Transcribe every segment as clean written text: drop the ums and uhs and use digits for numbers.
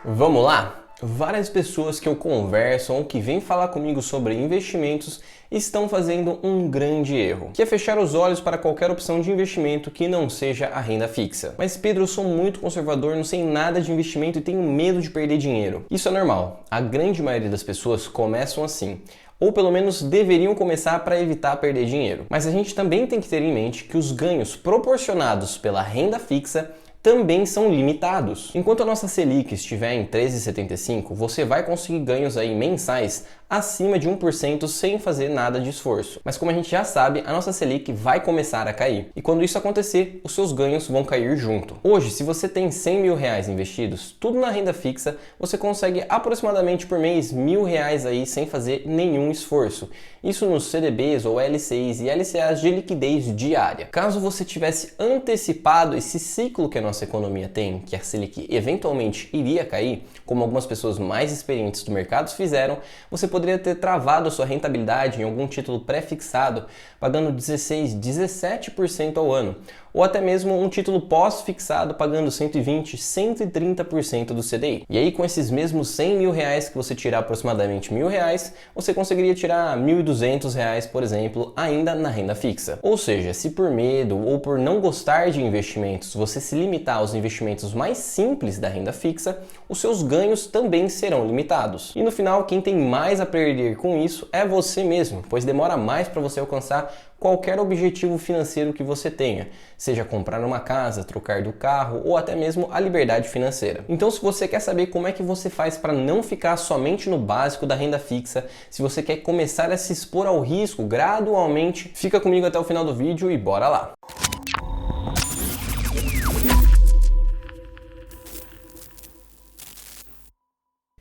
Vamos lá? Várias pessoas que eu converso ou que vêm falar comigo sobre investimentos estão fazendo um grande erro, que é fechar os olhos para qualquer opção de investimento que não seja a renda fixa. Mas Pedro, eu sou muito conservador, não sei nada de investimento e tenho medo de perder dinheiro. Isso é normal. A grande maioria das pessoas começam assim. Ou pelo menos deveriam começar para evitar perder dinheiro. Mas a gente também tem que ter em mente que os ganhos proporcionados pela renda fixa também são limitados. Enquanto a nossa Selic estiver em 13,75, você vai conseguir ganhos aí mensais acima de 1% sem fazer nada de esforço. Mas como a gente já sabe, a nossa Selic vai começar a cair. E quando isso acontecer, os seus ganhos vão cair junto. Hoje, se você tem 100 mil reais investidos, tudo na renda fixa, você consegue aproximadamente por mês R$ 1.000 aí sem fazer nenhum esforço. Isso nos CDBs ou LCIs e LCAs de liquidez diária. Caso você tivesse antecipado esse ciclo que a nossa economia tem, que a Selic eventualmente iria cair, como algumas pessoas mais experientes do mercado fizeram, você poderia ter travado a sua rentabilidade em algum título pré-fixado, pagando 16, 17% ao ano, ou até mesmo um título pós-fixado pagando 120, 130% do CDI. E aí com esses mesmos 100 mil reais que você tirar aproximadamente R$ 1.000, você conseguiria tirar R$ 1.200, por exemplo, ainda na renda fixa. Ou seja, se por medo ou por não gostar de investimentos, você se limitar aos investimentos mais simples da renda fixa, os seus ganhos também serão limitados. E no final, quem tem mais a perder com isso é você mesmo, pois demora mais para você alcançar qualquer objetivo financeiro que você tenha, seja comprar uma casa, trocar do carro ou até mesmo a liberdade financeira. Então, se você quer saber como é que você faz para não ficar somente no básico da renda fixa, se você quer começar a se expor ao risco gradualmente, fica comigo até o final do vídeo e bora lá!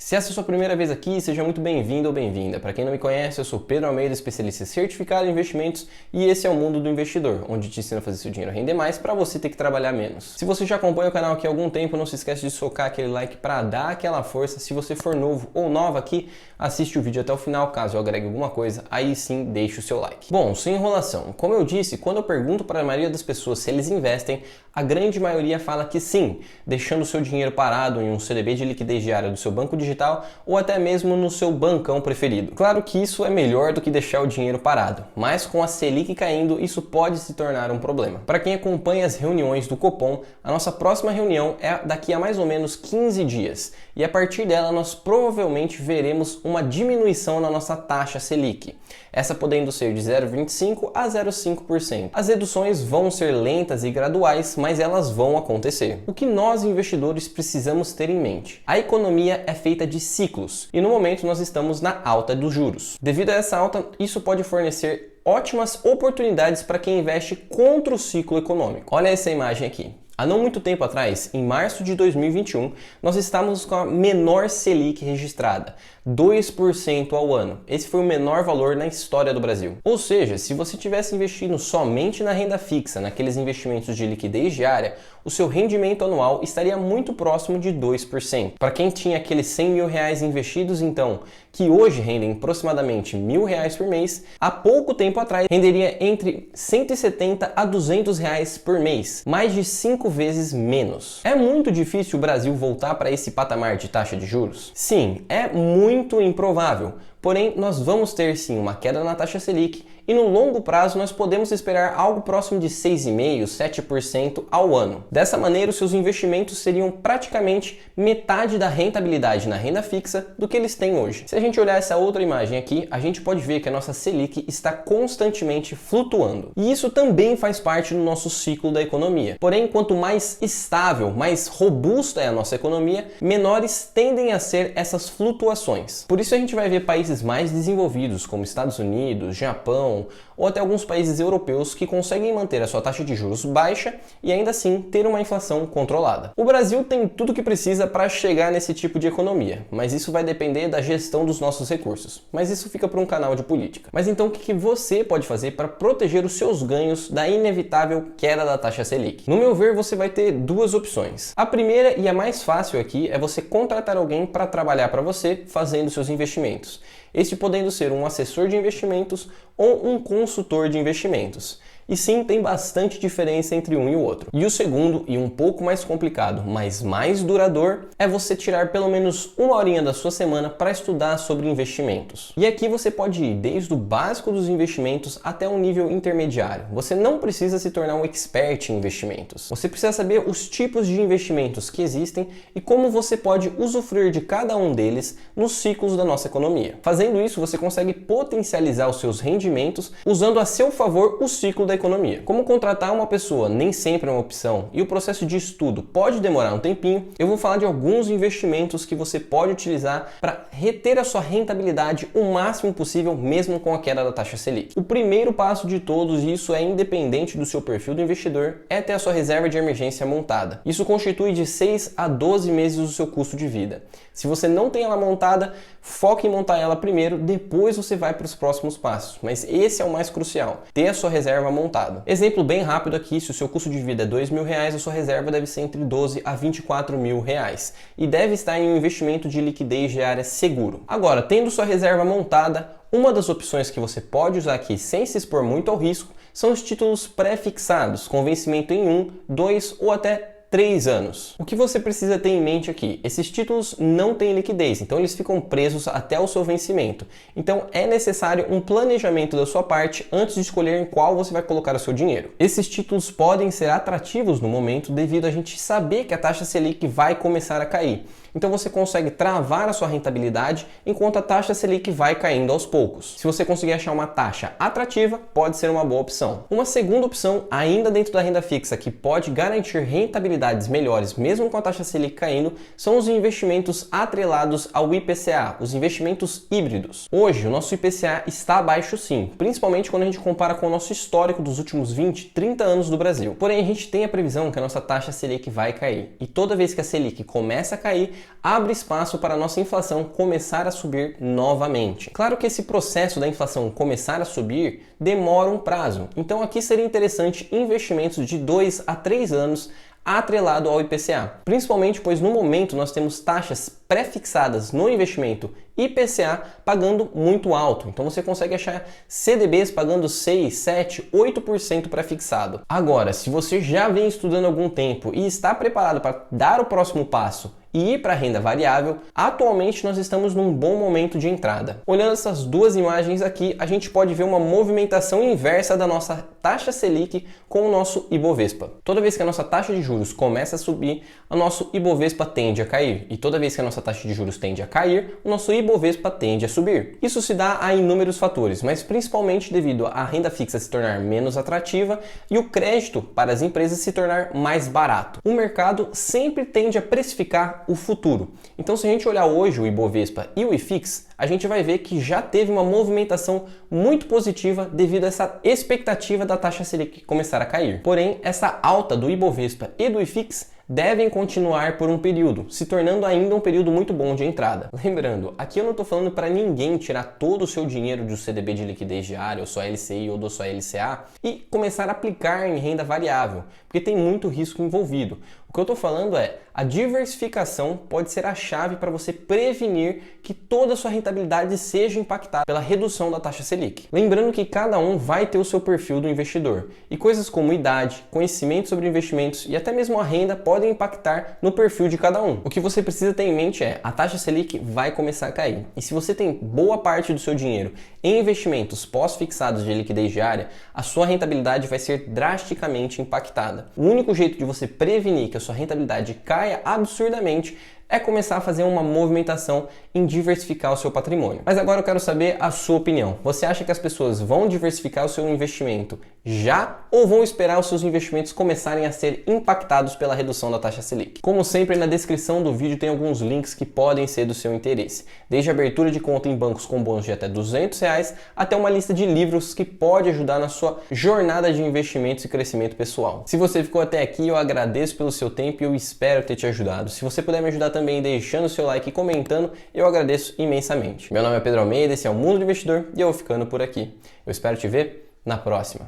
Se essa é a sua primeira vez aqui, seja muito bem-vindo ou bem-vinda. Para quem não me conhece, eu sou Pedro Almeida, especialista certificado em investimentos, e esse é o Mundo do Investidor, onde te ensino a fazer seu dinheiro render mais para você ter que trabalhar menos. Se você já acompanha o canal aqui há algum tempo, não se esquece de socar aquele like para dar aquela força. Se você for novo ou nova aqui, assiste o vídeo até o final, caso eu agregue alguma coisa, aí sim deixe o seu like. Bom, sem enrolação, como eu disse, quando eu pergunto para a maioria das pessoas se eles investem, a grande maioria fala que sim, deixando o seu dinheiro parado em um CDB de liquidez diária do seu banco digital ou até mesmo no seu bancão preferido. Claro que isso é melhor do que deixar o dinheiro parado, mas com a Selic caindo, isso pode se tornar um problema. Para quem acompanha as reuniões do Copom, a nossa próxima reunião é daqui a mais ou menos 15 dias, e a partir dela nós provavelmente veremos uma diminuição na nossa taxa Selic, essa podendo ser de 0,25% a 0,5%. As reduções vão ser lentas e graduais, mas elas vão acontecer. O que nós investidores precisamos ter em mente? A economia é feita de ciclos, e no momento nós estamos na alta dos juros. Devido a essa alta, isso pode fornecer ótimas oportunidades para quem investe contra o ciclo econômico. Olha essa imagem aqui. Há não muito tempo atrás, em março de 2021, nós estávamos com a menor Selic registrada, 2% ao ano. Esse foi o menor valor na história do Brasil. Ou seja, se você tivesse investindo somente na renda fixa, naqueles investimentos de liquidez diária, o seu rendimento anual estaria muito próximo de 2%. Para quem tinha aqueles 100 mil reais investidos, então, que hoje rendem aproximadamente R$ 1.000 por mês, há pouco tempo atrás renderia entre 170 a 200 reais por mês, mais de 5 vezes menos. É muito difícil o Brasil voltar para esse patamar de taxa de juros? Sim, é muito improvável. Porém, nós vamos ter sim uma queda na taxa Selic e no longo prazo nós podemos esperar algo próximo de 6,5%, 7% ao ano. Dessa maneira, os seus investimentos seriam praticamente metade da rentabilidade na renda fixa do que eles têm hoje. Se a gente olhar essa outra imagem aqui, a gente pode ver que a nossa Selic está constantemente flutuando. E isso também faz parte do nosso ciclo da economia. Porém, quanto mais estável, mais robusta é a nossa economia, menores tendem a ser essas flutuações. Por isso a gente vai ver países mais desenvolvidos, como Estados Unidos, Japão ou até alguns países europeus que conseguem manter a sua taxa de juros baixa e ainda assim ter uma inflação controlada. O Brasil tem tudo o que precisa para chegar nesse tipo de economia, mas isso vai depender da gestão dos nossos recursos. Mas isso fica para um canal de política. Mas então o que você pode fazer para proteger os seus ganhos da inevitável queda da taxa Selic? No meu ver, você vai ter duas opções. A primeira e a mais fácil aqui é você contratar alguém para trabalhar para você fazendo seus investimentos. Este podendo ser um assessor de investimentos ou um consultor de investimentos. E sim, tem bastante diferença entre um e o outro. E o segundo, e um pouco mais complicado, mas mais duradouro, é você tirar pelo menos uma horinha da sua semana para estudar sobre investimentos. E aqui você pode ir desde o básico dos investimentos até um nível intermediário. Você não precisa se tornar um expert em investimentos. Você precisa saber os tipos de investimentos que existem e como você pode usufruir de cada um deles nos ciclos da nossa economia. Fazendo isso, você consegue potencializar os seus rendimentos usando a seu favor o ciclo da economia. Como contratar uma pessoa nem sempre é uma opção e o processo de estudo pode demorar um tempinho, eu vou falar de alguns investimentos que você pode utilizar para reter a sua rentabilidade o máximo possível, mesmo com a queda da taxa Selic. O primeiro passo de todos, e isso é independente do seu perfil do investidor, é ter a sua reserva de emergência montada. Isso constitui de 6 a 12 meses do seu custo de vida. Se você não tem ela montada, foque em montar ela primeiro, depois você vai para os próximos passos. Mas esse é o mais crucial, ter a sua reserva montada. Exemplo bem rápido aqui, se o seu custo de vida é R$2.000, a sua reserva deve ser entre 12 a 24 mil reais. E deve estar em um investimento de liquidez diária seguro. Agora, tendo sua reserva montada, uma das opções que você pode usar aqui sem se expor muito ao risco são os títulos pré-fixados, com vencimento em 1, 2 ou até 3 anos. O que você precisa ter em mente aqui? Esses títulos não têm liquidez, então eles ficam presos até o seu vencimento. Então é necessário um planejamento da sua parte antes de escolher em qual você vai colocar o seu dinheiro. Esses títulos podem ser atrativos no momento devido a gente saber que a taxa Selic vai começar a cair. Então você consegue travar a sua rentabilidade enquanto a taxa Selic vai caindo aos poucos. Se você conseguir achar uma taxa atrativa, pode ser uma boa opção. Uma segunda opção, ainda dentro da renda fixa, que pode garantir rentabilidades melhores mesmo com a taxa Selic caindo, são os investimentos atrelados ao IPCA, os investimentos híbridos. Hoje, o nosso IPCA está abaixo sim, principalmente quando a gente compara com o nosso histórico dos últimos 20, 30 anos do Brasil. Porém, a gente tem a previsão que a nossa taxa Selic vai cair. E toda vez que a Selic começa a cair, abre espaço para a nossa inflação começar a subir novamente. Claro que esse processo da inflação começar a subir demora um prazo, então aqui seria interessante investimentos de 2 a 3 anos atrelado ao IPCA, principalmente pois no momento nós temos taxas pré-fixadas no investimento IPCA pagando muito alto. Então você consegue achar CDBs pagando 6, 7, 8% pré-fixado. Agora, se você já vem estudando há algum tempo e está preparado para dar o próximo passo e ir para a renda variável, atualmente nós estamos num bom momento de entrada. Olhando essas duas imagens aqui, a gente pode ver uma movimentação inversa da nossa taxa Selic com o nosso Ibovespa. Toda vez que a nossa taxa de juros começa a subir, o nosso Ibovespa tende a cair. E toda vez que a nossa taxa de juros tende a cair, o nosso Ibovespa tende a subir. Isso se dá a inúmeros fatores, mas principalmente devido à renda fixa se tornar menos atrativa e o crédito para as empresas se tornar mais barato. O mercado sempre tende a precificar o futuro. Então, se a gente olhar hoje o Ibovespa e o IFIX, a gente vai ver que já teve uma movimentação muito positiva devido a essa expectativa da taxa Selic começar a cair. Porém, essa alta do Ibovespa e do IFIX devem continuar por um período, se tornando ainda um período muito bom de entrada. Lembrando, aqui eu não estou falando para ninguém tirar todo o seu dinheiro do CDB de liquidez diária, ou sua LCI ou do sua LCA, e começar a aplicar em renda variável, porque tem muito risco envolvido. O que eu estou falando é, a diversificação pode ser a chave para você prevenir que toda a sua rentabilidade seja impactada pela redução da taxa Selic. Lembrando que cada um vai ter o seu perfil do investidor, e coisas como idade, conhecimento sobre investimentos e até mesmo a renda podem impactar no perfil de cada um. O que você precisa ter em mente é, a taxa Selic vai começar a cair, e se você tem boa parte do seu dinheiro em investimentos pós-fixados de liquidez diária, a sua rentabilidade vai ser drasticamente impactada. O único jeito de você prevenir que a sua rentabilidade caia absurdamente é começar a fazer uma movimentação em diversificar o seu patrimônio. Mas agora eu quero saber a sua opinião. Você acha que as pessoas vão diversificar o seu investimento já ou vão esperar os seus investimentos começarem a ser impactados pela redução da taxa Selic? Como sempre, na descrição do vídeo tem alguns links que podem ser do seu interesse. Desde a abertura de conta em bancos com bônus de até R$200 até uma lista de livros que pode ajudar na sua jornada de investimentos e crescimento pessoal. Se você ficou até aqui, eu agradeço pelo seu tempo e eu espero ter te ajudado. Se você puder me ajudar também deixando o seu like e comentando, eu agradeço imensamente. Meu nome é Pedro Almeida, esse é o Mundo do Investidor e eu vou ficando por aqui. Eu espero te ver na próxima.